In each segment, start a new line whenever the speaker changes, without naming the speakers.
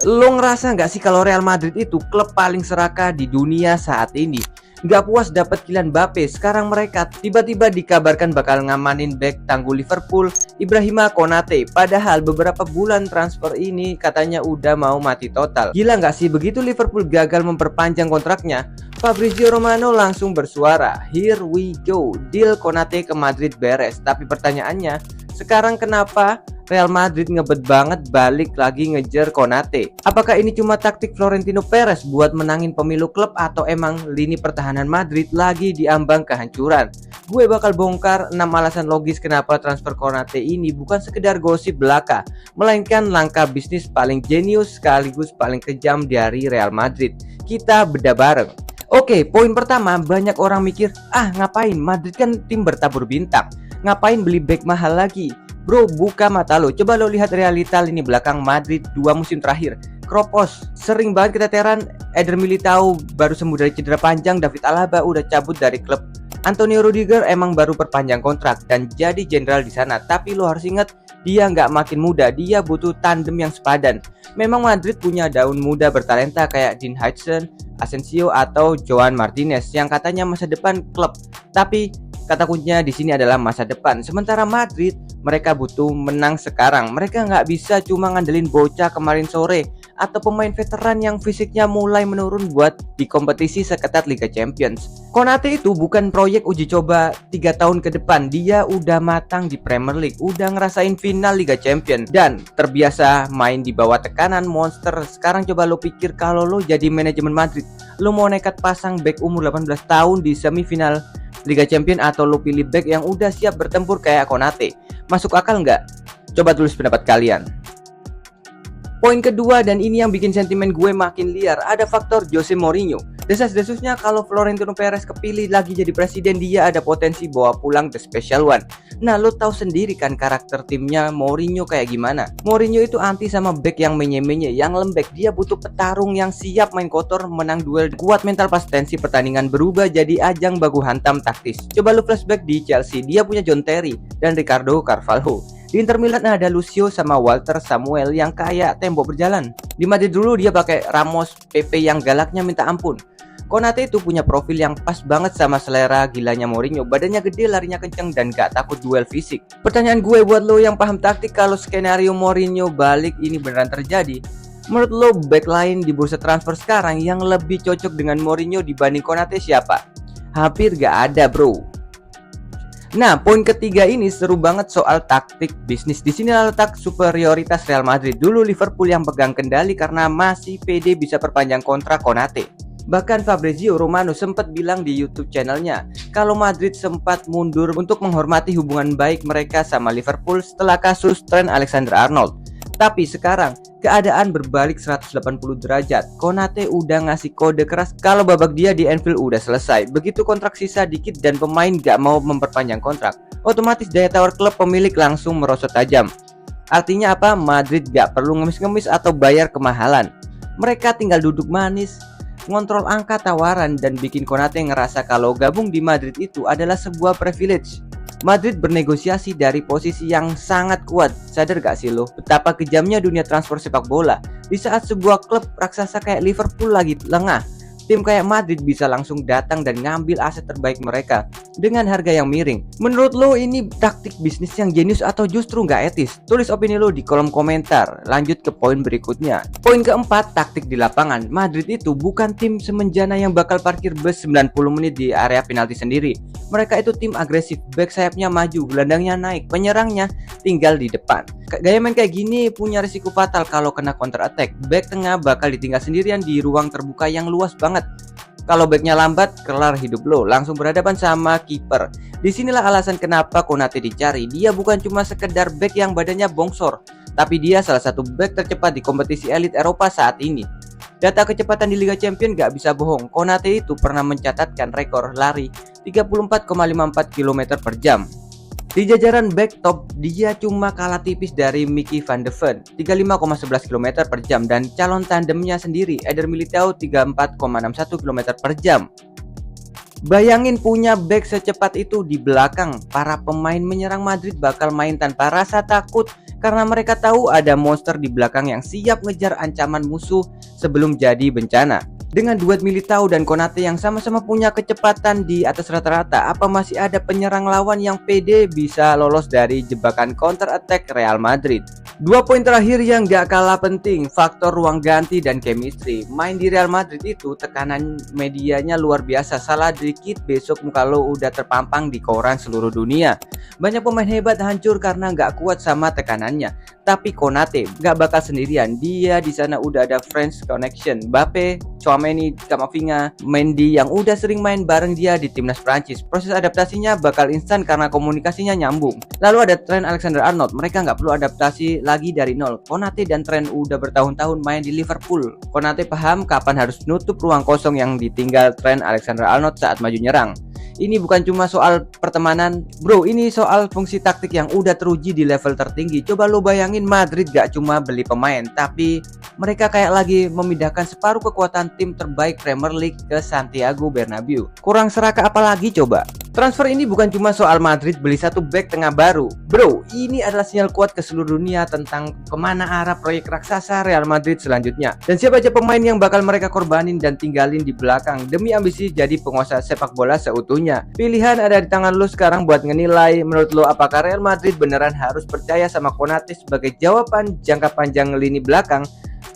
Lo ngerasa nggak sih kalau Real Madrid itu klub paling serakah di dunia saat ini? Nggak puas dapat Kylian Mbappe, sekarang mereka tiba-tiba dikabarkan bakal ngamanin bek tangguh Liverpool, Ibrahima Konate. Padahal beberapa bulan transfer ini katanya udah mau mati total. Gila nggak sih, begitu Liverpool gagal memperpanjang kontraknya, Fabrizio Romano langsung bersuara, "Here we go, deal Konate ke Madrid beres." Tapi pertanyaannya, sekarang kenapa Real Madrid ngebet banget balik lagi ngejar Konate? Apakah ini cuma taktik Florentino Perez buat menangin pemilu klub, atau emang lini pertahanan Madrid lagi diambang kehancuran? Gue bakal bongkar 6 alasan logis kenapa transfer Konate ini bukan sekedar gosip belaka, melainkan langkah bisnis paling jenius sekaligus paling kejam dari Real Madrid. Kita bedah bareng. Oke, poin pertama, banyak orang mikir, ngapain, Madrid kan tim bertabur bintang, ngapain beli bek mahal lagi? Bro, buka mata lo, coba lo lihat realita lini belakang Madrid 2 musim terakhir. Kropos, sering banget keteteran. Eder Militao baru sembuh dari cedera panjang, David Alaba udah cabut dari klub. Antonio Rudiger emang baru perpanjang kontrak dan jadi jenderal di sana. Tapi lo harus ingat, dia nggak makin muda, dia butuh tandem yang sepadan. Memang Madrid punya daun muda bertalenta kayak Dean Hudson, Asensio atau Joan Martinez yang katanya masa depan klub. Tapi kata kuncinya di sini adalah masa depan. Sementara Madrid, mereka butuh menang sekarang. Mereka nggak bisa cuma ngandelin bocah kemarin sore atau pemain veteran yang fisiknya mulai menurun buat di kompetisi seketat Liga Champions. Konate itu bukan proyek uji coba 3 tahun ke depan. Dia udah matang di Premier League, udah ngerasain final Liga Champions dan terbiasa main di bawah tekanan monster. Sekarang coba lo pikir kalau lo jadi manajemen Madrid, lo mau nekat pasang back umur 18 tahun di semifinal Liga Champions atau lo pilih back yang udah siap bertempur kayak Konate? Masuk akal nggak? Coba tulis pendapat kalian. Poin kedua, dan ini yang bikin sentimen gue makin liar, ada faktor Jose Mourinho. Desas-desusnya kalau Florentino Perez kepilih lagi jadi presiden, dia ada potensi bawa pulang the special one. Nah, lo tahu sendiri kan karakter timnya Mourinho kayak gimana. Mourinho itu anti sama back yang menye-menye, yang lembek. Dia butuh petarung yang siap main kotor, menang duel, kuat mental pas tensi pertandingan berubah jadi ajang baku hantam taktis. Coba lo flashback di Chelsea, dia punya John Terry dan Ricardo Carvalho. Di Inter Milan ada Lucio sama Walter Samuel yang kayak tembok berjalan. Di Madrid dulu dia pakai Ramos, Pepe yang galaknya minta ampun. Konate itu punya profil yang pas banget sama selera gilanya Mourinho. Badannya gede, larinya kenceng, dan gak takut duel fisik. Pertanyaan gue buat lo yang paham taktik, kalau skenario Mourinho balik ini beneran terjadi, menurut lo back line di bursa transfer sekarang yang lebih cocok dengan Mourinho dibanding Konate siapa? Hampir gak ada, bro. Nah, poin ketiga ini seru banget soal taktik bisnis. Di sini letak superioritas Real Madrid. Dulu Liverpool yang pegang kendali karena masih pede bisa perpanjang kontrak Konate. Bahkan Fabrizio Romano sempat bilang di YouTube channelnya kalau Madrid sempat mundur untuk menghormati hubungan baik mereka sama Liverpool setelah kasus Trent Alexander-Arnold. Tapi sekarang keadaan berbalik 180 derajat. Konate udah ngasih kode keras kalau babak dia di Anfield udah selesai. Begitu kontrak sisa dikit dan pemain gak mau memperpanjang kontrak, otomatis daya tawar klub pemilik langsung merosot tajam. Artinya apa? Madrid gak perlu ngemis-ngemis atau bayar kemahalan. Mereka tinggal duduk manis, ngontrol angka tawaran, dan bikin Konate ngerasa kalau gabung di Madrid itu adalah sebuah privilege. Madrid bernegosiasi dari posisi yang sangat kuat. Sadar gak sih lo betapa kejamnya dunia transfer sepak bola? Di saat sebuah klub raksasa kayak Liverpool lagi lengah, tim kayak Madrid bisa langsung datang dan ngambil aset terbaik mereka dengan harga yang miring. Menurut lo ini taktik bisnis yang jenius atau justru nggak etis? Tulis opini lo di kolom komentar. Lanjut ke poin berikutnya. Poin keempat, taktik di lapangan. Madrid itu bukan tim semenjana yang bakal parkir bus 90 menit di area penalti sendiri. Mereka itu tim agresif, back sayapnya maju, gelandangnya naik, penyerangnya tinggal di depan. Gaya main kayak gini punya risiko fatal kalau kena counter attack. Back tengah bakal ditinggal sendirian di ruang terbuka yang luas banget. Kalau backnya lambat, kelar hidup lo, langsung berhadapan sama kiper. Disinilah alasan kenapa Konate dicari. Dia bukan cuma sekedar back yang badannya bongsor, tapi dia salah satu back tercepat di kompetisi elit Eropa saat ini. Data kecepatan di Liga Champions gak bisa bohong. Konate itu pernah mencatatkan rekor lari 34,54 km per jam. Di jajaran back top, dia cuma kalah tipis dari Mickey van de Ven 35,11 km per jam dan calon tandemnya sendiri Eder Militao 34,61 km per jam. Bayangin punya back secepat itu di belakang. Para pemain menyerang Madrid bakal main tanpa rasa takut karena mereka tahu ada monster di belakang yang siap ngejar ancaman musuh sebelum jadi bencana. Dengan duet Militao dan Konate yang sama-sama punya kecepatan di atas rata-rata, apa masih ada penyerang lawan yang pede bisa lolos dari jebakan counter attack Real Madrid? 2 poin terakhir yang gak kalah penting, faktor ruang ganti dan chemistry. Main di Real Madrid itu tekanan medianya luar biasa, salah dikit besok muka lo udah terpampang di koran seluruh dunia. Banyak pemain hebat hancur karena gak kuat sama tekanannya. Tapi Konate gak bakal sendirian, dia di sana udah ada French connection, Mbappe, Tchouaméni, Camavinga, Mendy yang udah sering main bareng dia di timnas Prancis. Proses adaptasinya bakal instan karena komunikasinya nyambung. Lalu ada Trent Alexander-Arnold, mereka nggak perlu adaptasi lagi dari nol. Konate dan Trent udah bertahun-tahun main di Liverpool. Konate paham kapan harus nutup ruang kosong yang ditinggal Trent Alexander-Arnold saat maju nyerang. Ini bukan cuma soal pertemanan, bro, ini soal fungsi taktik yang udah teruji di level tertinggi. Coba lo bayangin Madrid gak cuma beli pemain, tapi mereka kayak lagi memindahkan separuh kekuatan tim terbaik Premier League ke Santiago Bernabeu. Kurang serakah apalagi coba? Transfer ini bukan cuma soal Madrid beli satu back tengah baru. Bro, ini adalah sinyal kuat ke seluruh dunia tentang kemana arah proyek raksasa Real Madrid selanjutnya. Dan siapa aja pemain yang bakal mereka korbanin dan tinggalin di belakang demi ambisi jadi penguasa sepak bola seutuhnya. Pilihan ada di tangan lo sekarang buat ngenilai. Menurut lo apakah Real Madrid beneran harus percaya sama Konate sebagai jawaban jangka panjang lini belakang?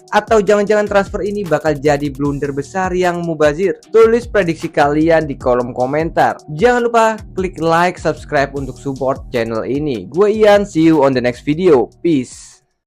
Atau jangan-jangan transfer ini bakal jadi blunder besar yang mubazir? Tulis prediksi kalian di kolom komentar. Jangan lupa klik like, subscribe untuk support channel ini. Gue Ian, see you on the next video. Peace.